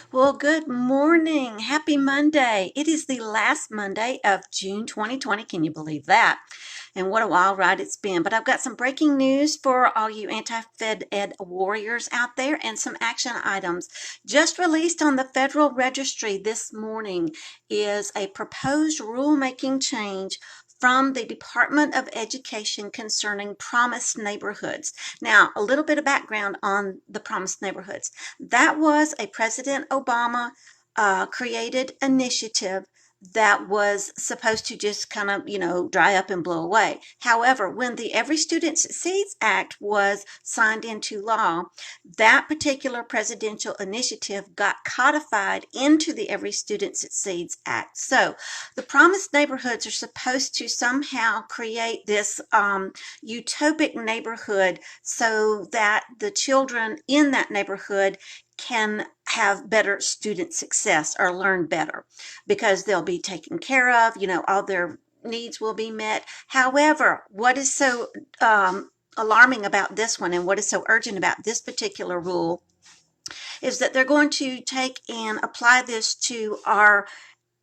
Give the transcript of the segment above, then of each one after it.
Well, good morning. Happy Monday. It is the last Monday of June 2020. Can you believe that? And what a wild ride it's been. But I've got some breaking news for all you anti-Fed Ed warriors out there and some action items. Just released on the Federal Registry this morning is a proposed rulemaking change from the Department of Education concerning promised neighborhoods. Now, a little bit of background on the promised neighborhoods. That was a President Obama created initiative that was supposed to just kind of, dry up and blow away. However, when the Every Student Succeeds Act was signed into law, that particular presidential initiative got codified into the Every Student Succeeds Act. So the promised neighborhoods are supposed to somehow create this utopic neighborhood so that the children in that neighborhood can have better student success or learn better because they'll be taken care of, all their needs will be met. However, what is so alarming about this one and what is so urgent about this particular rule is that they're going to take and apply this to our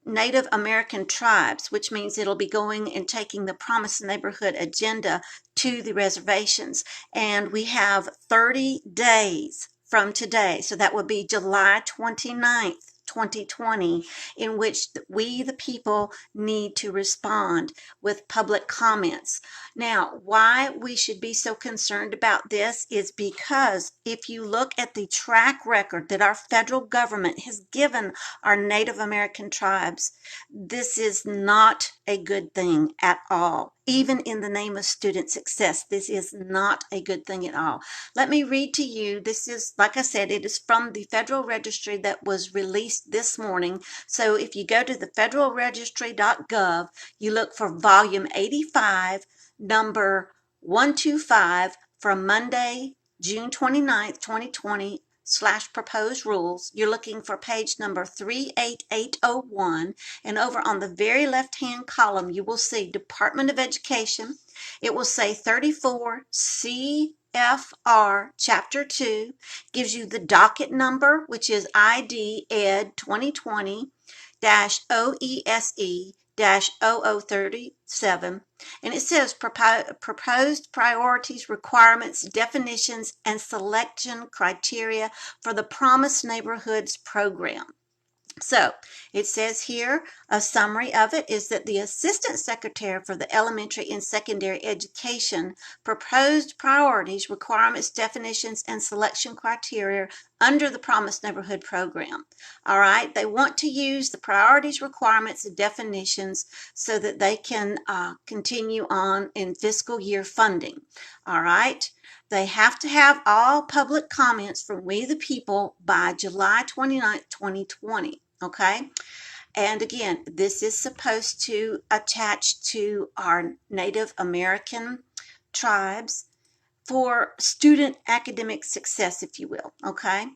Native American tribes, which means it'll be going and taking the Promised Neighborhood agenda to the reservations. And we have 30 days from today, so that would be July 29th. 2020, in which we, the people, need to respond with public comments. Now, why we should be so concerned about this is because if you look at the track record that our federal government has given our Native American tribes, this is not a good thing at all. Even in the name of student success, this is not a good thing at all. Let me read to you. This is, like I said, it is from the Federal Registry that was released this morning. So if you go to the federalregistry.gov, you look for volume 85, number 125 from Monday, June 29th, 2020, / proposed rules. You're looking for page number 38801, and over on the very left hand column you will see Department of Education. It will say 34 CFR Chapter 2, gives you the docket number, which is ID Ed 2020 OESE 0037, and it says proposed priorities, requirements, definitions, and selection criteria for the Promised Neighborhoods program. So it says here, a summary of it is that the Assistant Secretary for the Elementary and Secondary Education proposed priorities, requirements, definitions, and selection criteria under the Promised Neighborhood program. All right, they want to use the priorities, requirements, and definitions so that they can continue on in fiscal year funding. All right. They have to have all public comments from we the people by July 29th, 2020. Okay. And again, this is supposed to attach to our Native American tribes for student academic success, if you will. Okay.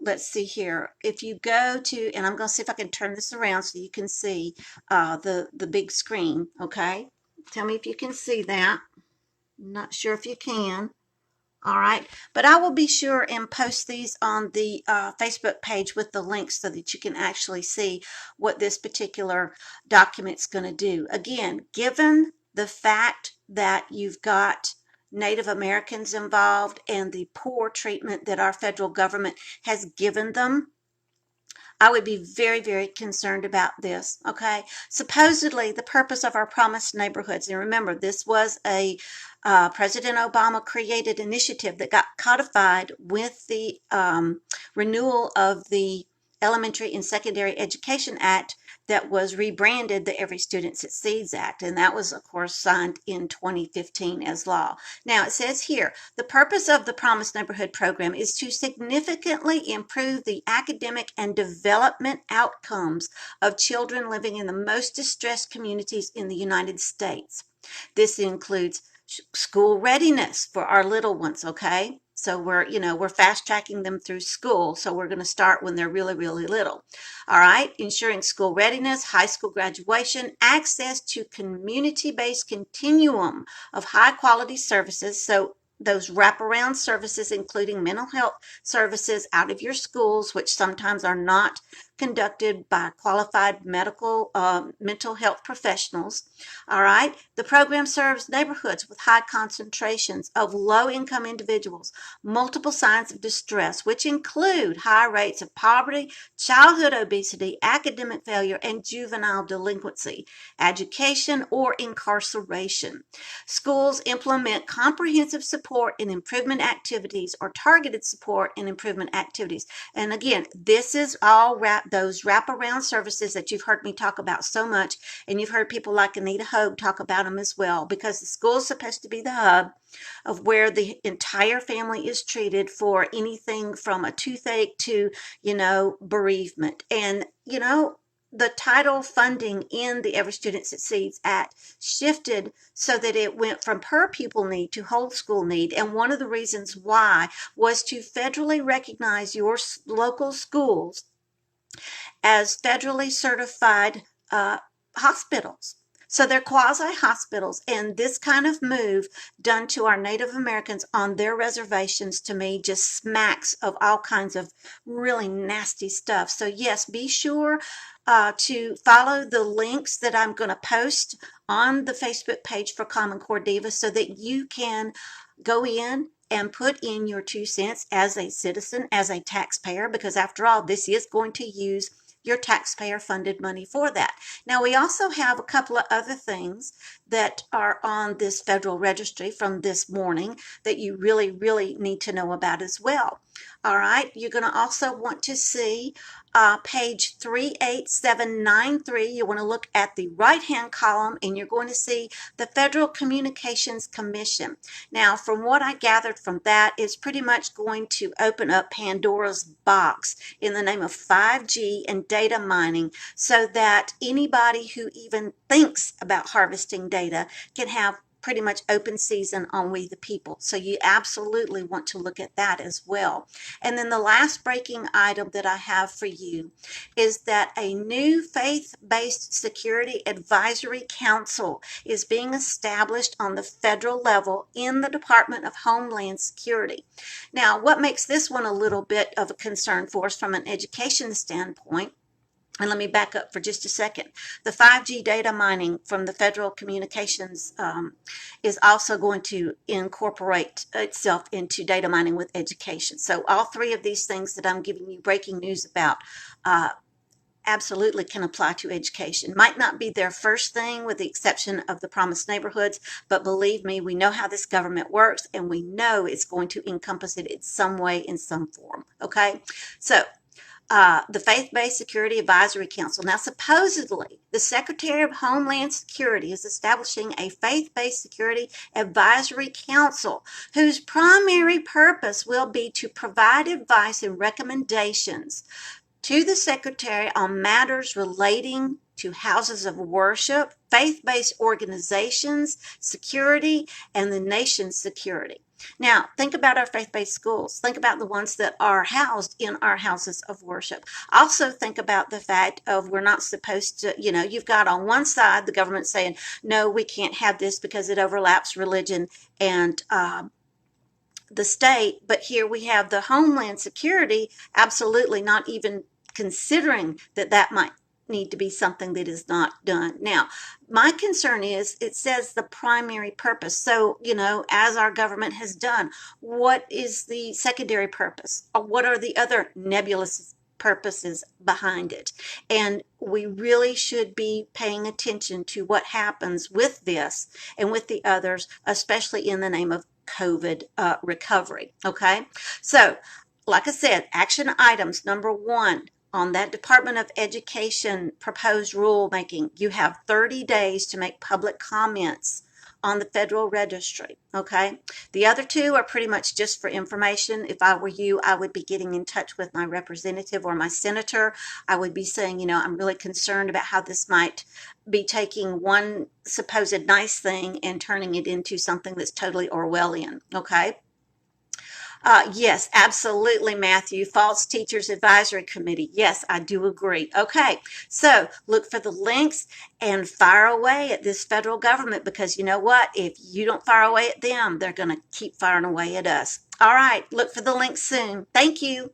Let's see here. If you go to, and I'm going to see if I can turn this around so you can see the big screen. Okay. Tell me if you can see that. I'm not sure if you can. All right, but I will be sure and post these on the Facebook page with the links so that you can actually see what this particular document's going to do. Again, given the fact that you've got Native Americans involved and the poor treatment that our federal government has given them, I would be very, very concerned about this, okay? Supposedly, the purpose of our promised neighborhoods, and remember, this was a President Obama created initiative that got codified with the renewal of the Elementary and Secondary Education Act that was rebranded the Every Student Succeeds Act, and that was, of course, signed in 2015 as law. Now, it says here, the purpose of the Promised Neighborhood program is to significantly improve the academic and development outcomes of children living in the most distressed communities in the United States. This includes school readiness for our little ones, okay? So we're fast tracking them through school. So we're going to start when they're really, really little. All right. Ensuring school readiness, high school graduation, access to community-based continuum of high quality services. So those wraparound services, including mental health services out of your schools, which sometimes are not conducted by qualified mental health professionals. All right. The program serves neighborhoods with high concentrations of low-income individuals, multiple signs of distress, which include high rates of poverty, childhood obesity, academic failure, and juvenile delinquency, education, or incarceration. Schools implement comprehensive support and improvement activities or targeted support and improvement activities. And again, this is all those wraparound services that you've heard me talk about so much, and you've heard people like Anita Hogue talk about them as well, because the school is supposed to be the hub of where the entire family is treated for anything from a toothache to, bereavement. And, the title funding in the Every Student Succeeds Act shifted so that it went from per pupil need to whole school need. And one of the reasons why was to federally recognize your local schools as federally certified hospitals. So they're quasi-hospitals, and this kind of move done to our Native Americans on their reservations, to me, just smacks of all kinds of really nasty stuff. So yes, be sure to follow the links that I'm going to post on the Facebook page for Common Core Divas, so that you can go in and put in your 2 cents as a citizen, as a taxpayer, because after all, this is going to use your taxpayer funded money for that. Now, we also have a couple of other things that are on this federal registry from this morning that you really, really need to know about as well. All right, you're going to also want to see page 38793. You want to look at the right-hand column, and you're going to see the Federal Communications Commission. Now, from what I gathered from that, is pretty much going to open up Pandora's box in the name of 5G and data mining, so that anybody who even thinks about harvesting data can have pretty much open season on We the People. So you absolutely want to look at that as well. And then the last breaking item that I have for you is that a new faith-based security advisory council is being established on the federal level in the Department of Homeland Security. Now, what makes this one a little bit of a concern for us from an education standpoint, and let me back up for just a second. The 5G data mining from the Federal Communications is also going to incorporate itself into data mining with education. So all three of these things that I'm giving you breaking news about absolutely can apply to education. Might not be their first thing, with the exception of the Promised Neighborhoods, but believe me, we know how this government works, and we know it's going to encompass it in some way, in some form. Okay, so the Faith-Based Security Advisory Council. Now, supposedly, the Secretary of Homeland Security is establishing a Faith-Based Security Advisory Council whose primary purpose will be to provide advice and recommendations to the Secretary on matters relating to houses of worship, faith-based organizations, security, and the nation's security. Now, think about our faith-based schools. Think about the ones that are housed in our houses of worship. Also think about the fact of we're not supposed to, you've got on one side the government saying, no, we can't have this because it overlaps religion and the state. But here we have the Homeland Security absolutely not even considering that might need to be something that is not done. Now, my concern is it says the primary purpose. So, as our government has done, what is the secondary purpose? Or what are the other nebulous purposes behind it? And we really should be paying attention to what happens with this and with the others, especially in the name of COVID recovery. Okay. So, like I said, action items number 1, on that Department of Education proposed rulemaking, you have 30 days to make public comments on the federal registry, okay? The other 2 are pretty much just for information. If I were you, I would be getting in touch with my representative or my senator. I would be saying, I'm really concerned about how this might be taking one supposed nice thing and turning it into something that's totally Orwellian, okay? Yes, absolutely, Matthew. False Teachers Advisory Committee. Yes, I do agree. Okay, so look for the links and fire away at this federal government, because you know what? If you don't fire away at them, they're going to keep firing away at us. All right, look for the links soon. Thank you.